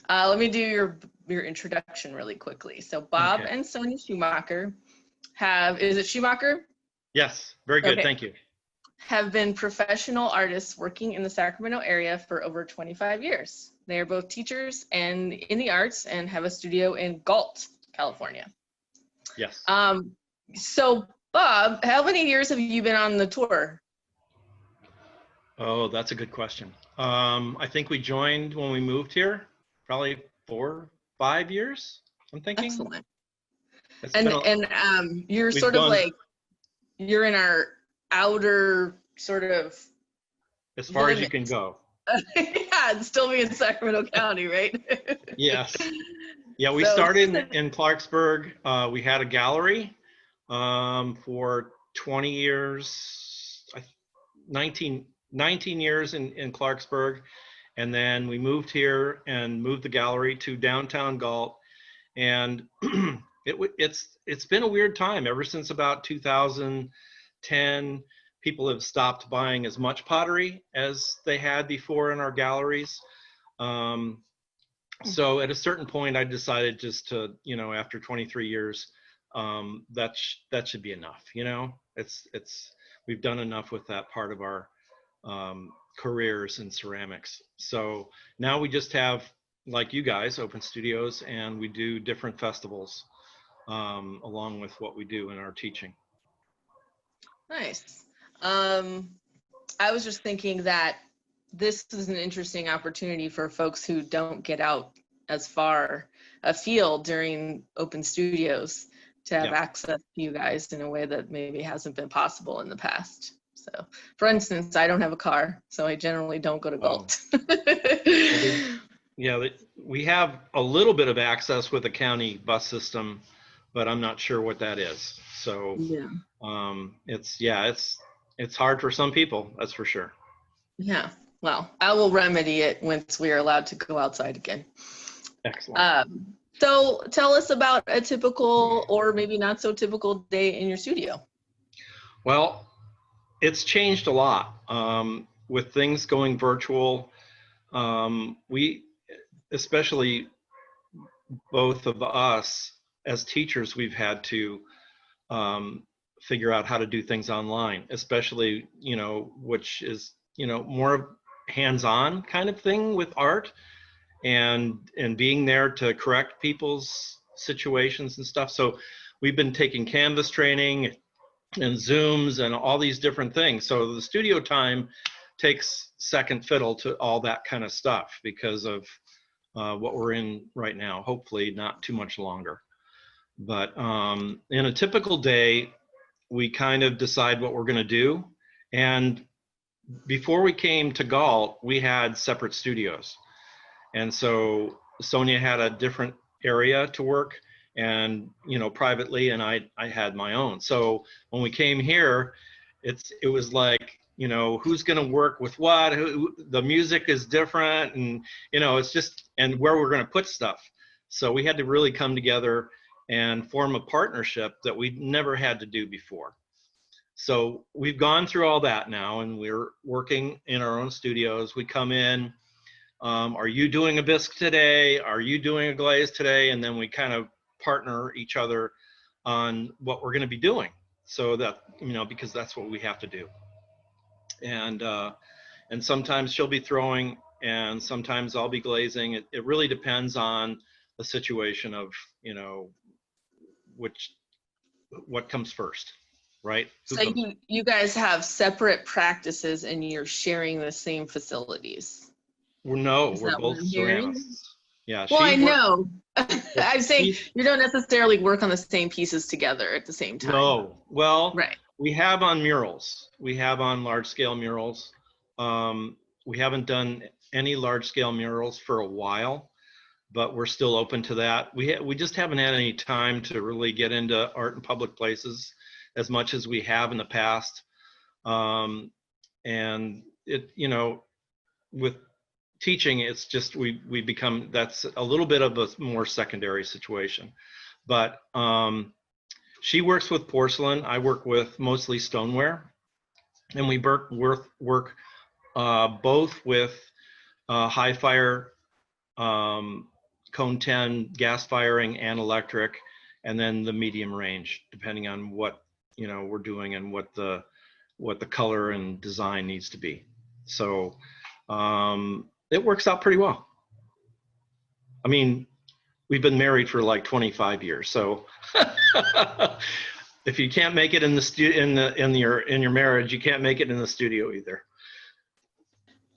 Let me do your introduction really quickly. So Bob Okay. and Sonya Schumacher is it Schumacher? Yes, very good. Okay. Thank you. Have been professional artists working in the Sacramento area for over 25 years. They are both teachers and in the arts and have a studio in Galt, California. Yes. So Bob, how many years have you been on the tour? Oh, that's a good question. I think we joined when we moved here, probably 4, 5 years, I'm thinking. Excellent. It's And been you're we've sort of gone like, you're in our outer sort of as far as you can go. yeah, and still be in Sacramento County, right? Yes. Yeah, we So, started in Clarksburg. We had a gallery for 20 years, 19 years in Clarksburg. And then we moved here and moved the gallery to downtown Galt. And it's been a weird time ever since about 2010. People have stopped buying as much pottery as they had before in our galleries. So at a certain point, I decided just to, after 23 years, that should be enough. We've done enough with that part of our careers in ceramics. So now we just have, like you guys, open studios, and we do different festivals along with what we do in our teaching. nice. I was just thinking that this is an interesting opportunity for folks who don't get out as far afield during open studios to have access to you guys in a way that maybe hasn't been possible in the past. So, for instance, I don't have a car, so I generally don't go to Galt. Yeah, we have a little bit of access with the county bus system, but I'm not sure what that is. So it's hard for some people, that's for sure. Yeah, well, I will remedy it once we are allowed to go outside again. Excellent. So tell us about a typical or maybe not so typical day in your studio. Well, it's changed a lot with things going virtual. We, especially both of us as teachers, we've had to figure out how to do things online, especially, which is, more hands-on kind of thing with art and being there to correct people's situations and stuff. So we've been taking Canvas training and Zooms and all these different things. So the studio time takes second fiddle to all that kind of stuff because of what we're in right now, hopefully not too much longer. But in a typical day, we kind of decide what we're going to do. And before we came to Galt, we had separate studios. And so Sonya had a different area to work and, privately, and I had my own. So when we came here, it was like, who's going to work with what, the music is different, and, it's just, and where we're going to put stuff. So we had to really come together and form a partnership that we never had to do before. So we've gone through all that now, and we're working in our own studios. We come in, are you doing a bisque today? Are you doing a glaze today? And then we kind of partner each other on what we're going to be doing. So that, because that's what we have to do. And sometimes she'll be throwing, and sometimes I'll be glazing. It really depends on the situation of, what comes first, right? So you guys have separate practices and you're sharing the same facilities. No, we're both ceramists. Yeah. Well, I know. I'm saying you don't necessarily work on the same pieces together at the same time. No. Well, right. We have on murals. We have on large scale murals. We haven't done any large scale murals for a while, but we're still open to that. We just haven't had any time to really get into art in public places as much as we have in the past. And it, with teaching, it's just we become, that's a little bit of a more secondary situation. But she works with porcelain. I work with mostly stoneware, and we work both with high fire cone 10 gas firing and electric, and then the medium range, depending on what, you know, we're doing and what the color and design needs to be. So it works out pretty well. I mean, we've been married for like 25 years, so if you can't make it in the in your marriage, you can't make it in the studio either.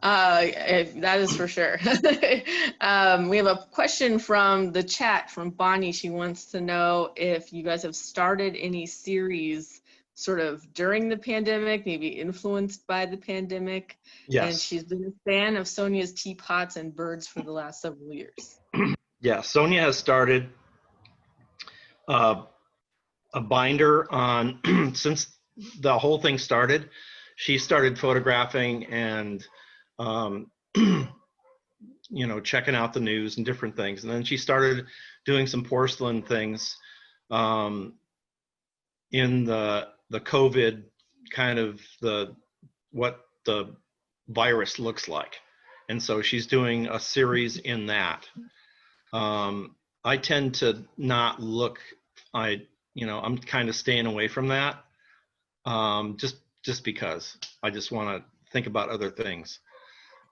That is for sure. We have a question from the chat from Bonnie. She wants to know if you guys have started any series sort of during the pandemic, maybe influenced by the pandemic. Yes. And she's been a fan of Sonya's teapots and birds for the last several years. Yeah, Sonya has started a binder on, since the whole thing started, she started photographing and, you know, checking out the news and different things. And then she started doing some porcelain things in the COVID kind of what the virus looks like. And so she's doing a series in that. I tend to not look, you know, I'm kind of staying away from that, just because I just want to think about other things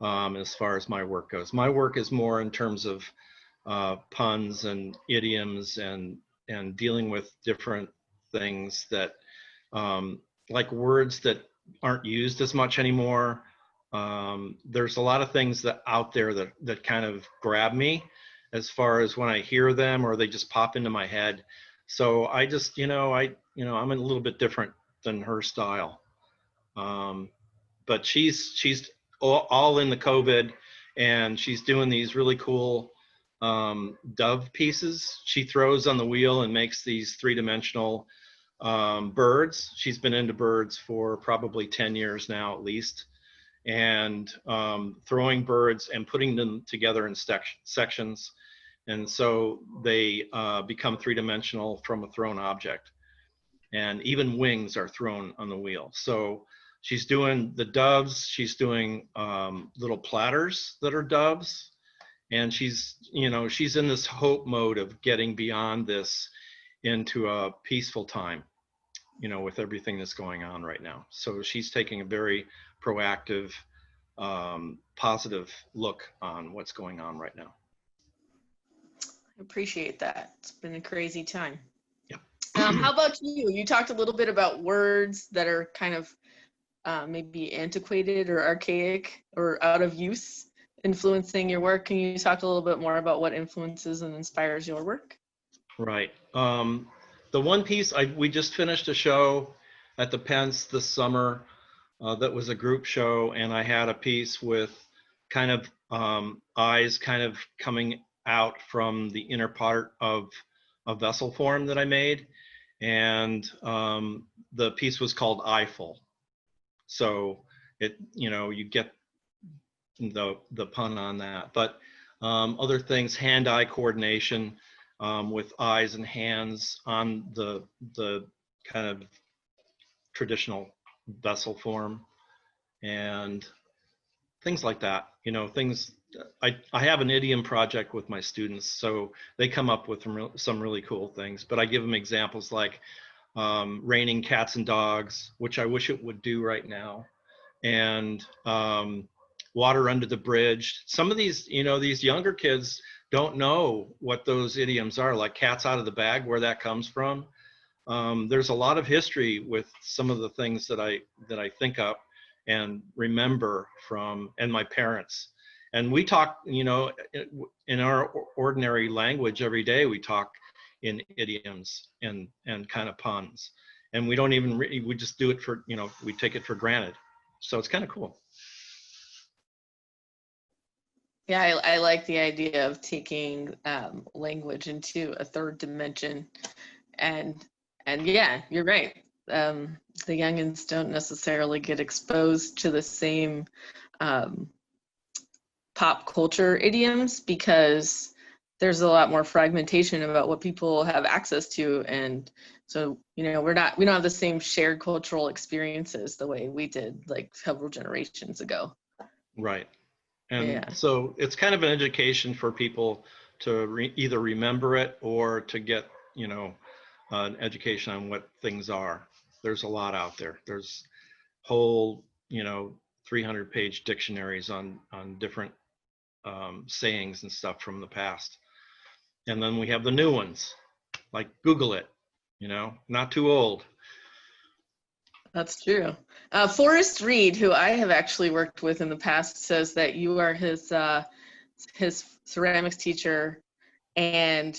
as far as my work goes. My work is more in terms of puns and idioms and dealing with different things that, like words that aren't used as much anymore. There's a lot of things that out there that kind of grab me as far as when I hear them or they just pop into my head. So I just, I'm a little bit different than her style. But she's all in the COVID, and she's doing these really cool dove pieces. She throws on the wheel and makes these three-dimensional birds. She's been into birds for probably 10 years now, at least. And throwing birds and putting them together in sections. And so they become three-dimensional from a thrown object. And even wings are thrown on the wheel. So she's doing the doves, she's doing little platters that are doves. And she's in this hope mode of getting beyond this into a peaceful time, with everything that's going on right now. So she's taking a very proactive, positive look on what's going on right now. I appreciate that. It's been a crazy time. Yeah. How about you? You talked a little bit about words that are kind of maybe antiquated or archaic or out of use influencing your work. Can you talk a little bit more about what influences and inspires your work? Right. The one piece, we just finished a show at the Pence this summer that was a group show, and I had a piece with kind of eyes kind of coming out from the inner part of a vessel form that I made, and the piece was called Eyeful. So it, you get the pun on that, but other things, hand-eye coordination with eyes and hands on the kind of traditional vessel form and things like that. Things. I have an idiom project with my students, so they come up with some really cool things, but I give them examples like raining cats and dogs, which I wish it would do right now, and water under the bridge. Some of these, these younger kids don't know what those idioms are, like cats out of the bag, where that comes from. There's a lot of history with some of the things that I think up and remember from, and my parents. And we talk, in our ordinary language every day, we talk in idioms and kind of puns. And we don't even, we just do it for, we take it for granted. So it's kind of cool. Yeah, I like the idea of taking language into a third dimension. And yeah, you're right. The youngins don't necessarily get exposed to the same pop culture idioms because there's a lot more fragmentation about what people have access to, and so we don't have the same shared cultural experiences the way we did like several generations ago. Right. And so it's kind of an education for people to either remember it or to get, an education on what things are. There's a lot out there. There's whole, 300-page dictionaries on different sayings and stuff from the past. And then we have the new ones, like Google it, not too old. That's true. Forrest Reed, who I have actually worked with in the past, says that you are his ceramics teacher, and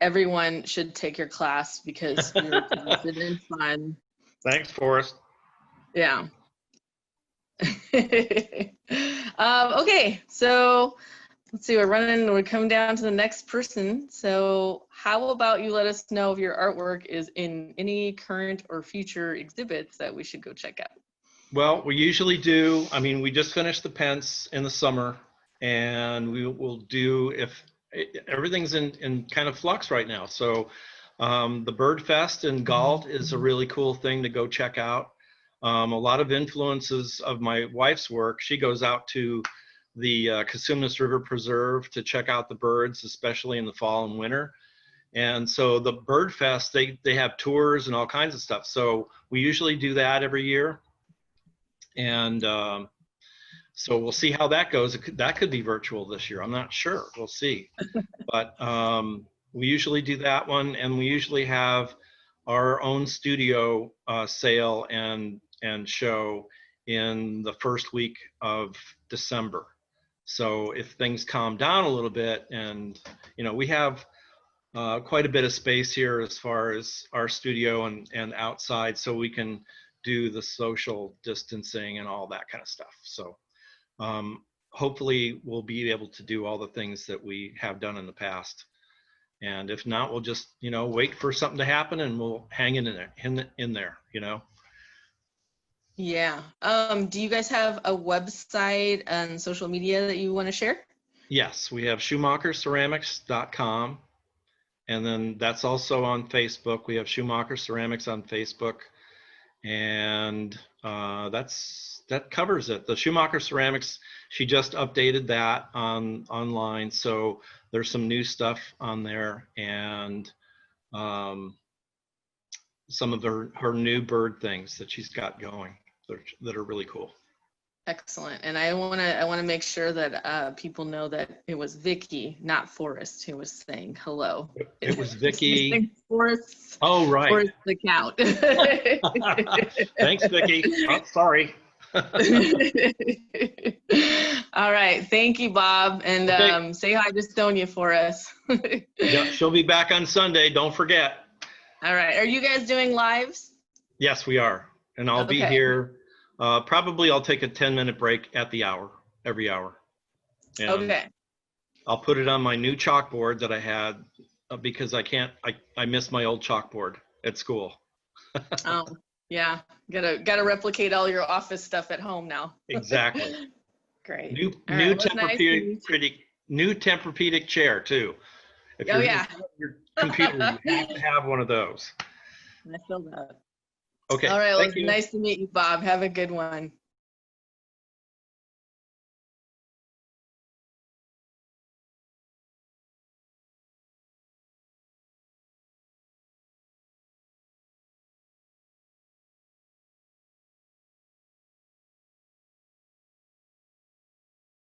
everyone should take your class because you're talented and fun. Thanks, Forrest. Yeah. Okay, so let's see, we're coming down to the next person. So how about you let us know if your artwork is in any current or future exhibits that we should go check out? Well, we usually do. I mean, we just finished the Pence in the summer, and we will do, if everything's in kind of flux right now. So the Bird Fest in Galt is a really cool thing to go check out. A lot of influences of my wife's work. She goes out to the Cosumnes River Preserve to check out the birds, especially in the fall and winter. And so the Bird Fest, they have tours and all kinds of stuff. So we usually do that every year. And so we'll see how that goes. That could be virtual this year. I'm not sure. We'll see. But we usually do that one, and we usually have our own studio sale and show in the first week of December. So if things calm down a little bit, and we have quite a bit of space here as far as our studio and outside, so we can do the social distancing and all that kind of stuff. So hopefully we'll be able to do all the things that we have done in the past. And if not, we'll just, wait for something to happen, and we'll hang in there. Yeah. Do you guys have a website and social media that you want to share? Yes, we have SchumacherCeramics.com. And then that's also on Facebook. We have Schumacher Ceramics on Facebook. And that covers it. The Schumacher Ceramics, she just updated that online. So there's some new stuff on there, and some of her new bird things that she's got going that are really cool. Excellent. And I want to make sure that people know that it was Vicky, not Forrest, who was saying hello. It was Vicky. Forrest. Oh, right. Forrest the count. Thanks, Vicky. Oh, sorry. All right. Thank you, Bob. And okay. Say hi to Sonya for us. Yeah, she'll be back on Sunday. Don't forget. All right. Are you guys doing lives? Yes, we are. And I'll be here. Probably I'll take a 10-minute break at the hour, every hour. And okay. I'll put it on my new chalkboard that I had because I missed my old chalkboard at school. Oh, yeah. Gotta replicate all your office stuff at home now. Exactly. Great. New Tempur-Pedic chair too. If you're using your computer, you have to have one of those. I feel that. Okay. All right. Well, it's nice to meet you, Bob. Have a good one.